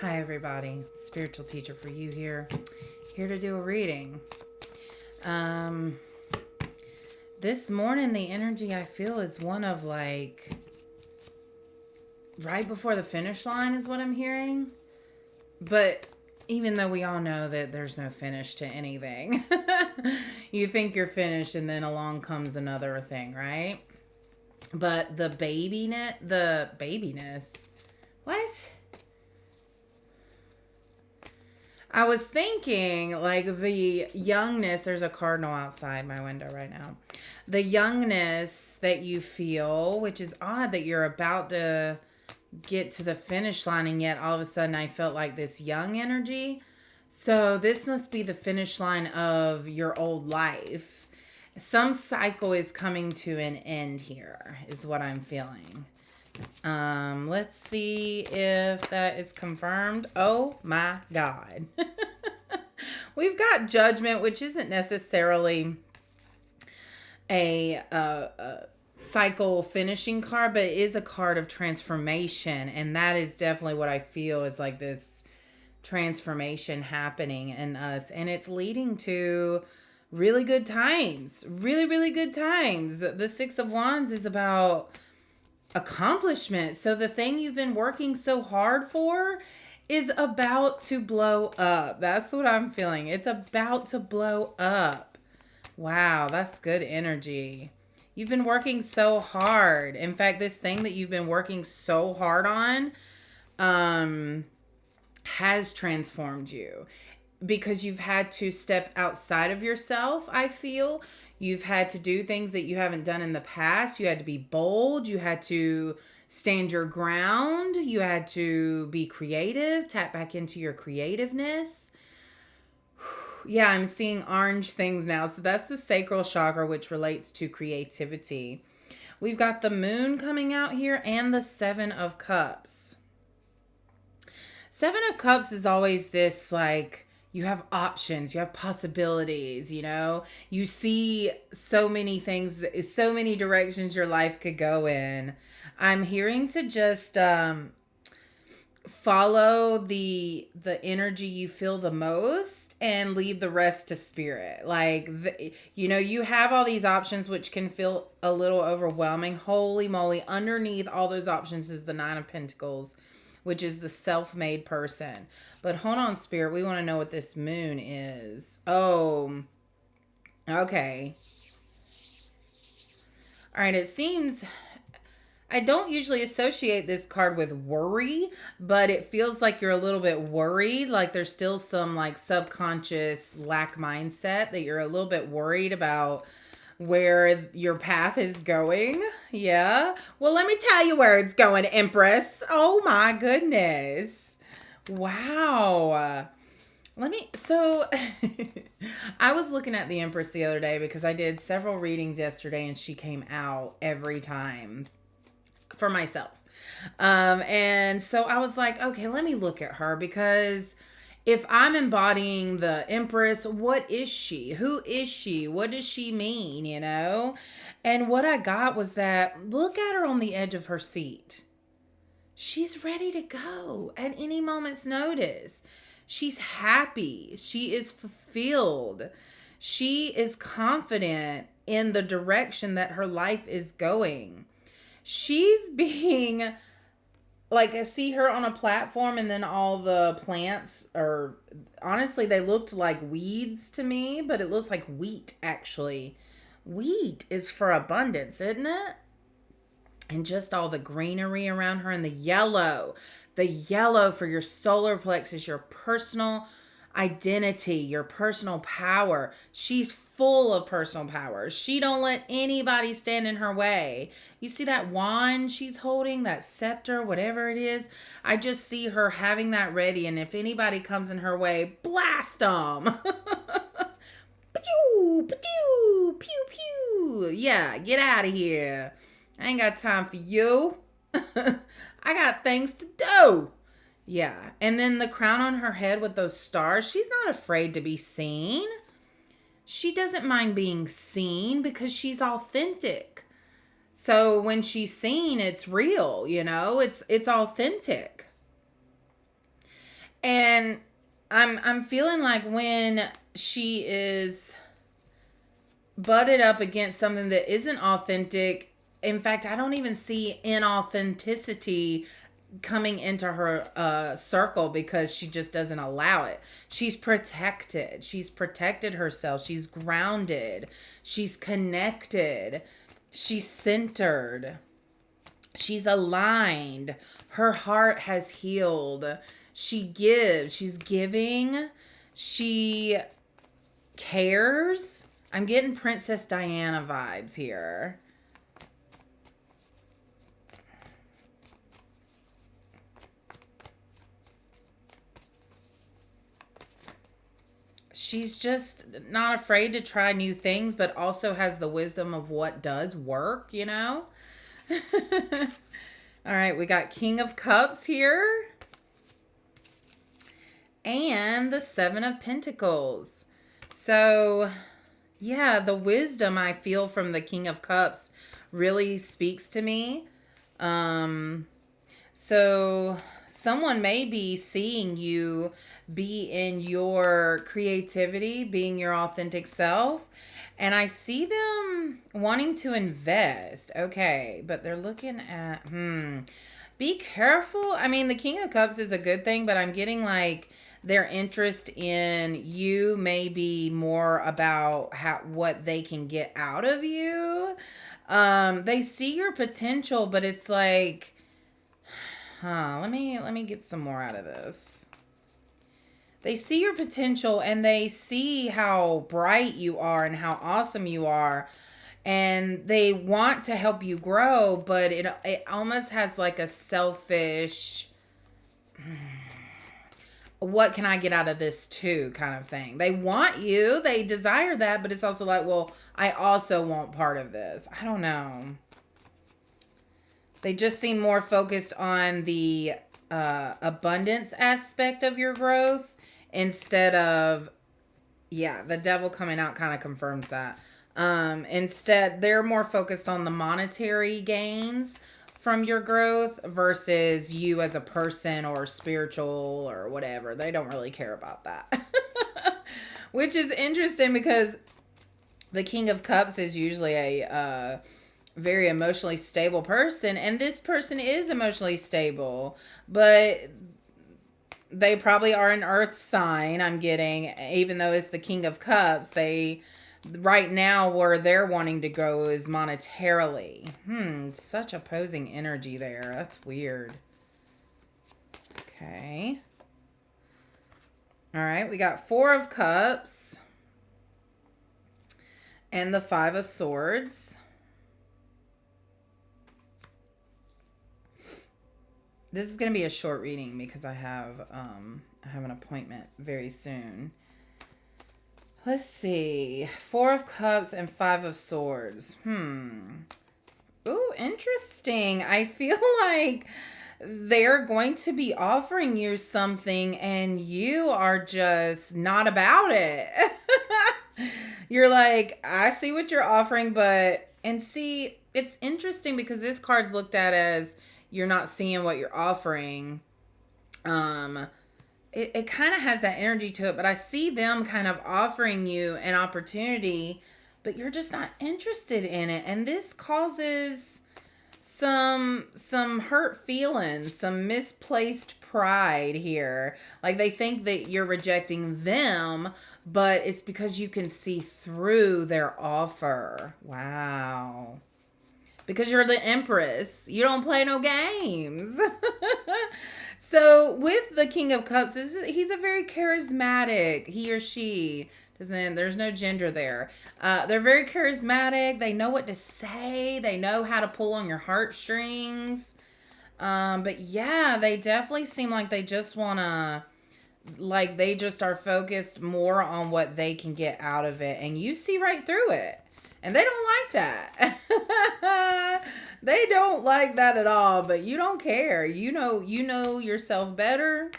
Hi, everybody. Spiritual teacher for you here to do a reading. Um, this morning, the energy I feel is one of like right before the finish line, is what I'm hearing. But even though we all know that there's no finish to anything, you think you're finished, and then along comes another thing, right? But the babiness, what? I was thinking, like, the youngness, there's a cardinal outside my window right now. The youngness that you feel, which is odd that you're about to get to the finish line, and yet all of a sudden I felt like this young energy. So, this must be the finish line of your old life. Some cycle is coming to an end here, is what I'm feeling. Let's see if that is confirmed. Oh my God. We've got judgment, which isn't necessarily a cycle finishing card, but it is a card of transformation. And that is definitely what I feel is like this transformation happening in us. And it's leading to really good times. Really, really good times. The Six of Wands is about accomplishment. So the thing you've been working so hard for is about to blow up. That's what I'm feeling. It's about to blow up. Wow, that's good energy. You've been working so hard. In fact, this thing that you've been working so hard on has transformed you because you've had to step outside of yourself, I feel. You've had to do things that you haven't done in the past. You had to be bold. You had to stand your ground. You had to be creative, tap back into your creativeness. Yeah, I'm seeing orange things now. So that's the sacral chakra, which relates to creativity. We've got the moon coming out here and the Seven of Cups. Seven of Cups is always this like, you have options, you have possibilities, you see so many things, so many directions your life could go in. I'm hearing to just follow the energy you feel the most and leave the rest to spirit. Like, you have all these options, which can feel a little overwhelming. Holy moly, underneath all those options is the Nine of Pentacles, which is the self-made person. But hold on, Spirit. We want to know what this moon is. Oh, okay. All right, it seems... I don't usually associate this card with worry, but it feels like you're a little bit worried. Like there's still some like subconscious lack mindset that you're a little bit worried about where your path is going. Yeah. Well, let me tell you where it's going, Empress. Oh my goodness. Wow. So I was looking at the Empress the other day because I did several readings yesterday and she came out every time for myself. And so I was like, okay, let me look at her, because if I'm embodying the Empress, what is she? Who is she? What does she mean? And what I got was that, look at her on the edge of her seat. She's ready to go at any moment's notice. She's happy. She is fulfilled. She is confident in the direction that her life is going. She's being, like, I see her on a platform, and then all the plants are, honestly, they looked like weeds to me, but it looks like wheat, actually. Wheat is for abundance, isn't it? And just all the greenery around her, and the yellow for your solar plexus, your personal identity, your personal power. She's full of personal power. She don't let anybody stand in her way. You see that wand she's holding, that scepter, whatever it is? I just see her having that ready, and if anybody comes in her way, blast them. Pew, pew, pew, pew. Yeah, get out of here. I ain't got time for you. I got things to do. Yeah. And then the crown on her head with those stars, she's not afraid to be seen. She doesn't mind being seen because she's authentic. So when she's seen, it's real, it's authentic. And I'm feeling like when she is butted up against something that isn't authentic. In fact, I don't even see inauthenticity coming into her circle because she just doesn't allow it. She's protected. She's protected herself. She's grounded. She's connected. She's centered. She's aligned. Her heart has healed. She gives. She's giving. She cares. I'm getting Princess Diana vibes here. She's just not afraid to try new things, but also has the wisdom of what does work, you know? All right, we got King of Cups here. And the Seven of Pentacles. So, yeah, the wisdom I feel from the King of Cups really speaks to me. So someone may be seeing you be in your creativity, being your authentic self. And I see them wanting to invest. Okay, but they're looking at, be careful. I mean, the King of Cups is a good thing, but I'm getting like their interest in you may be more about what they can get out of you. They see your potential, but it's like, let me get some more out of this. They see your potential and they see how bright you are and how awesome you are, and they want to help you grow, but it almost has like a selfish, what can I get out of this too kind of thing. They want you, they desire that, but it's also like, well, I also want part of this. I don't know. They just seem more focused on the abundance aspect of your growth instead of, yeah, the devil coming out kind of confirms that. Instead, they're more focused on the monetary gains from your growth versus you as a person or spiritual or whatever. They don't really care about that. Which is interesting because the King of Cups is usually a very emotionally stable person, and this person is emotionally stable, but they probably are an earth sign, I'm getting, even though it's the King of Cups. They right now where they're wanting to go is monetarily. Such opposing energy there. That's weird. Okay. All right, we got Four of Cups and the Five of Swords. This is going to be a short reading because I have an appointment very soon. Let's see. Four of Cups and Five of Swords. Ooh, interesting. I feel like they're going to be offering you something and you are just not about it. You're like, I see what you're offering, and see, it's interesting because this card's looked at as you're not seeing what you're offering. It kind of has that energy to it, but I see them kind of offering you an opportunity, but you're just not interested in it. And this causes some hurt feelings, some misplaced pride here. Like they think that you're rejecting them, but it's because you can see through their offer. Wow. Because you're the Empress. You don't play no games. So with the King of Cups, he's a very charismatic, he or she. There's no gender there. They're very charismatic. They know what to say. They know how to pull on your heartstrings. But yeah, they definitely seem like they just want to, like they just are focused more on what they can get out of it. And you see right through it. And they don't like that. They don't like that at all, but you don't care. You know yourself better.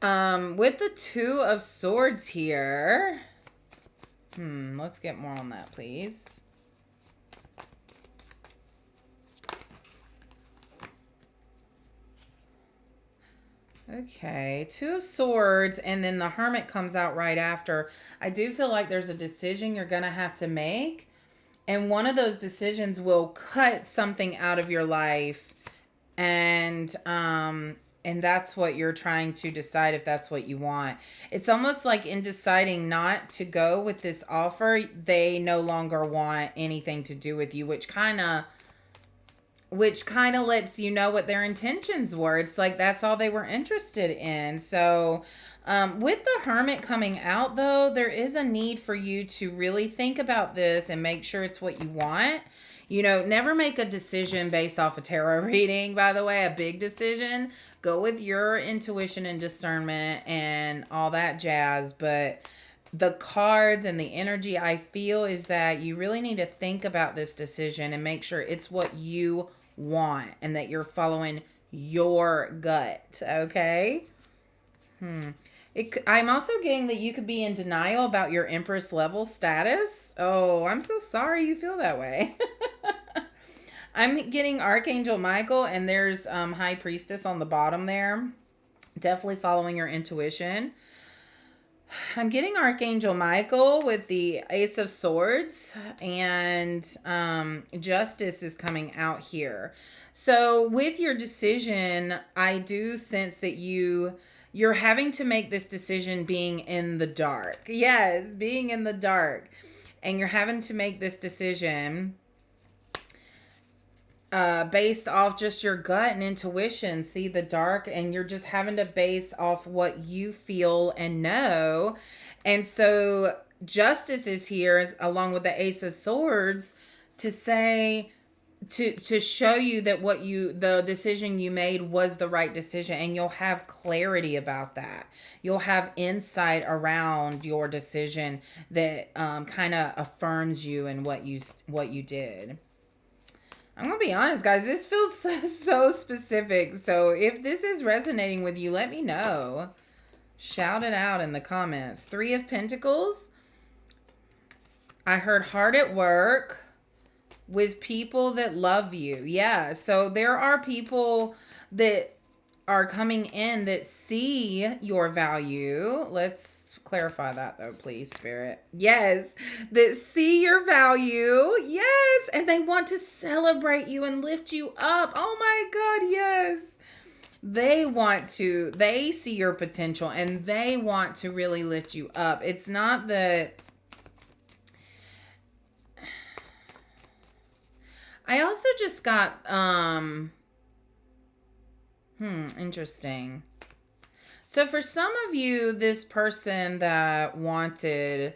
With the Two of Swords here. Let's get more on that, please. Okay, Two of Swords, and then the Hermit comes out right after. I do feel like there's a decision you're going to have to make, and one of those decisions will cut something out of your life, and that's what you're trying to decide if that's what you want. It's almost like in deciding not to go with this offer, they no longer want anything to do with you, which kind of lets you know what their intentions were. It's like that's all they were interested in. So, with the Hermit coming out, though, there is a need for you to really think about this and make sure it's what you want. Never make a decision based off a tarot reading, by the way, a big decision. Go with your intuition and discernment and all that jazz. But the cards and the energy I feel is that you really need to think about this decision and make sure it's what you want and that you're following your gut. Okay. I'm also getting that you could be in denial about your Empress level status. Oh, I'm so sorry you feel that way. I'm getting Archangel Michael, and there's High Priestess on the bottom there. Definitely following your intuition. I'm getting Archangel Michael with the Ace of Swords, and Justice is coming out here. So with your decision, I do sense that you're having to make this decision being in the dark. Yes, being in the dark. And you're having to make this decision based off just your gut and intuition. See the dark, and you're just having to base off what you feel and know. And so Justice is here along with the Ace of Swords to say, to show you that the decision you made was the right decision, and you'll have clarity about that. You'll have insight around your decision that kind of affirms you in what you did. I'm gonna be honest, guys, this feels so specific. So if this is resonating with you, let me know. Shout it out in the comments. Three of Pentacles. I heard hard at work with people that love you. Yeah, so there are people that are coming in that see your value. Let's clarify that though, please, Spirit. Yes, that see your value. Yes, and they want to celebrate you and lift you up. Oh my God, yes. They see your potential and they want to really lift you up. It's not that. I also just got, interesting. So for some of you, this person that wanted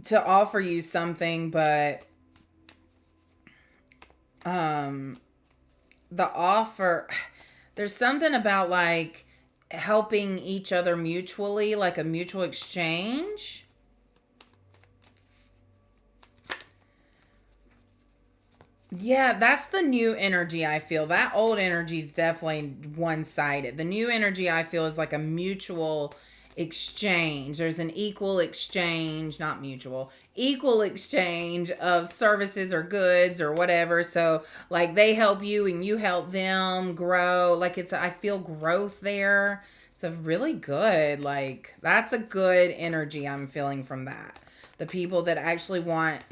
to offer you something, but the offer, there's something about like helping each other mutually, like a mutual exchange. Yeah, that's the new energy I feel. That old energy is definitely one-sided. The new energy I feel is like a mutual exchange. There's an equal exchange, not mutual, equal exchange of services or goods or whatever. So like they help you and you help them grow. Like I feel growth there. It's a really good, like that's a good energy I'm feeling from that. The people that actually want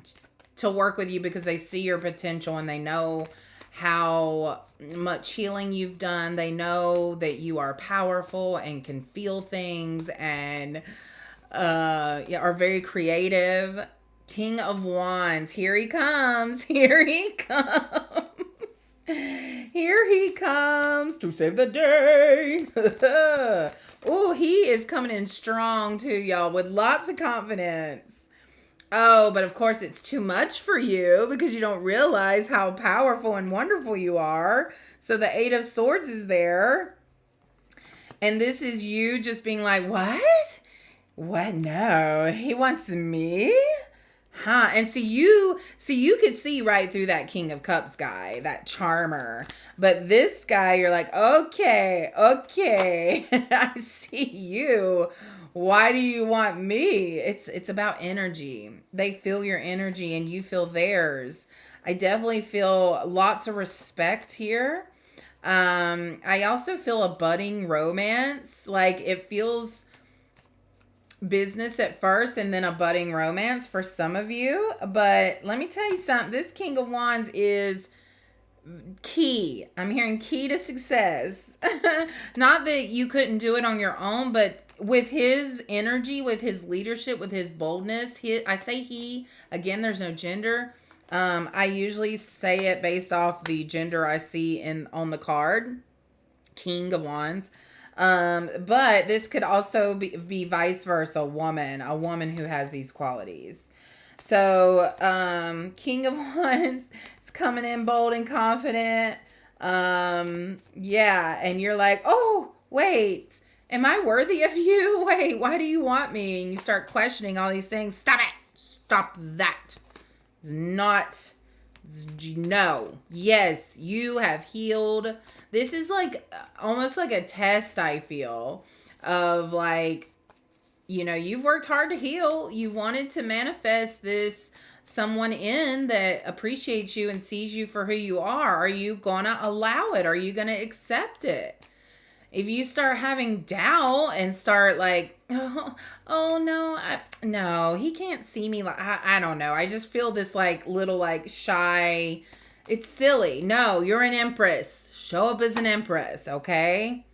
to work with you because they see your potential and they know how much healing you've done. They know that you are powerful and can feel things and are very creative. King of Wands, here he comes. Here he comes. Here he comes to save the day. Oh, he is coming in strong too, y'all, with lots of confidence. Oh, but of course it's too much for you because you don't realize how powerful and wonderful you are. So the Eight of Swords is there. And this is you just being like, what? What? No, he wants me? Huh? And you could see right through that King of Cups guy, that charmer. But this guy, you're like, okay, I see you. Why do you want me? It's about energy. They feel your energy and you feel theirs. I definitely feel lots of respect here. I also feel a budding romance. Like it feels business at first and then a budding romance for some of you. But let me tell you something. This King of Wands is key. I'm hearing key to success. Not that you couldn't do it on your own, but with his energy, with his leadership, with his boldness, I say he, again, there's no gender. I usually say it based off the gender I see on the card, King of Wands. But this could also be vice versa, a woman who has these qualities. So, King of Wands is coming in bold and confident. Yeah, and you're like, oh, wait, am I worthy of you? Wait, why do you want me? And you start questioning all these things. Stop it. Stop that. Not, no. Yes, you have healed. This is like almost like a test, I feel, of like, you've worked hard to heal. You wanted to manifest this someone in that appreciates you and sees you for who you are. Are you gonna allow it? Are you gonna accept it? If you start having doubt and start like, oh no, no, he can't see me. Like, I don't know. I just feel this like little like shy. It's silly. No, you're an empress. Show up as an empress, okay?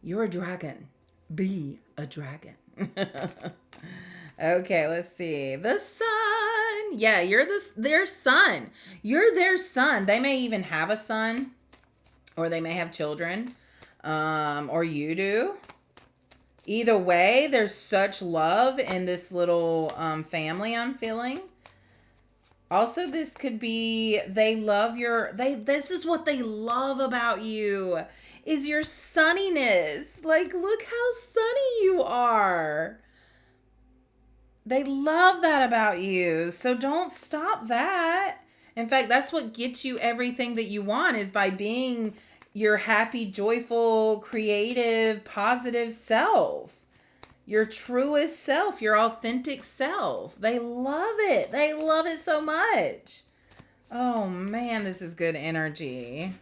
You're a dragon. Be a dragon. Okay, let's see. The sun. Yeah, you're their son. You're their son. They may even have a son, or they may have children, or you do. Either way, there's such love in this little family I'm feeling. Also, this could be this is what they love about you is your sunniness. Like, look how sunny you are. They love that about you. So don't stop that. In fact, that's what gets you everything that you want is by being your happy, joyful, creative, positive self. Your truest self, your authentic self. They love it. They love it so much. Oh man, this is good energy.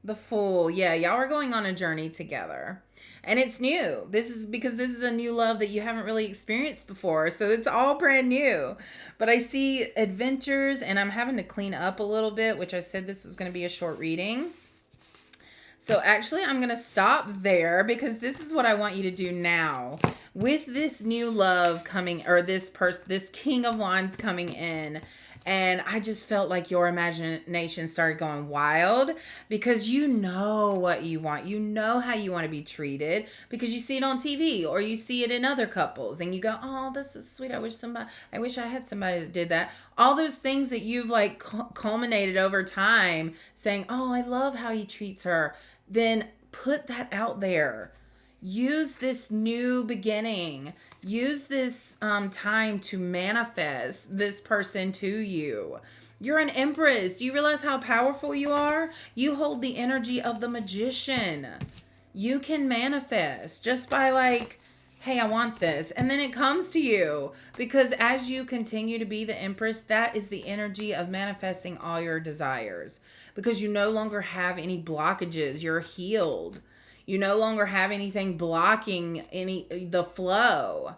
The Fool. Yeah, y'all are going on a journey together. And it's new. This is because this is a new love that you haven't really experienced before. So it's all brand new. But I see adventures and I'm having to clean up a little bit, which I said this was going to be a short reading. So actually, I'm going to stop there because this is what I want you to do now. With this new love coming, or this King of Wands coming in, and I just felt like your imagination started going wild because you know what you want. You know how you want to be treated because you see it on TV or you see it in other couples and you go, oh, this is sweet. I wish I had somebody that did that. All those things that you've like culminated over time saying, oh, I love how he treats her. Then put that out there. Use this new beginning. Use this time to manifest this person to you. You're an empress. Do you realize how powerful you are? You hold the energy of the magician. You can manifest just by like, hey, I want this. And then it comes to you. Because as you continue to be the empress, that is the energy of manifesting all your desires. Because you no longer have any blockages. You're healed. You no longer have anything blocking the flow.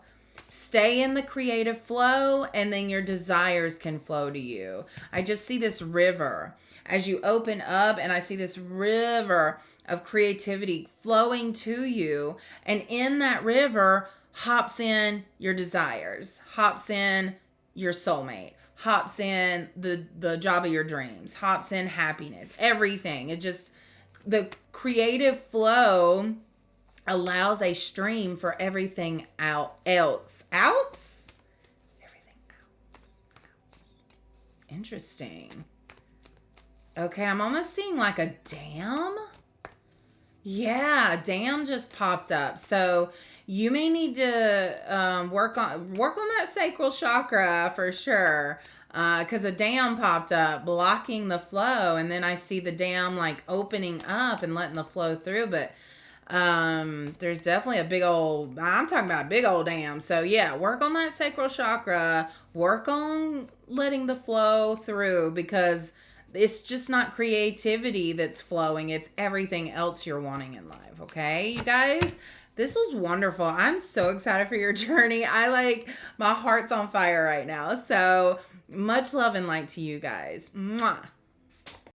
Stay in the creative flow and then your desires can flow to you. I just see this river as you open up and I see this river of creativity flowing to you. And in that river hops in your desires, hops in your soulmate, hops in the job of your dreams, hops in happiness, everything. It just, the creative flow allows a stream for everything else. Everything else. Interesting. Okay, I'm almost seeing like a dam. Yeah, dam just popped up. So you may need to work on that sacral chakra for sure. Because a dam popped up blocking the flow, and then I see the dam like opening up and letting the flow through. But there's definitely I'm talking about a big old dam. So yeah, work on that sacral chakra. Work on letting the flow through because It's just not creativity that's flowing. It's everything else you're wanting in life. Okay, you guys? This was wonderful. I'm so excited for your journey. My heart's on fire right now. So much love and light to you guys. Mwah.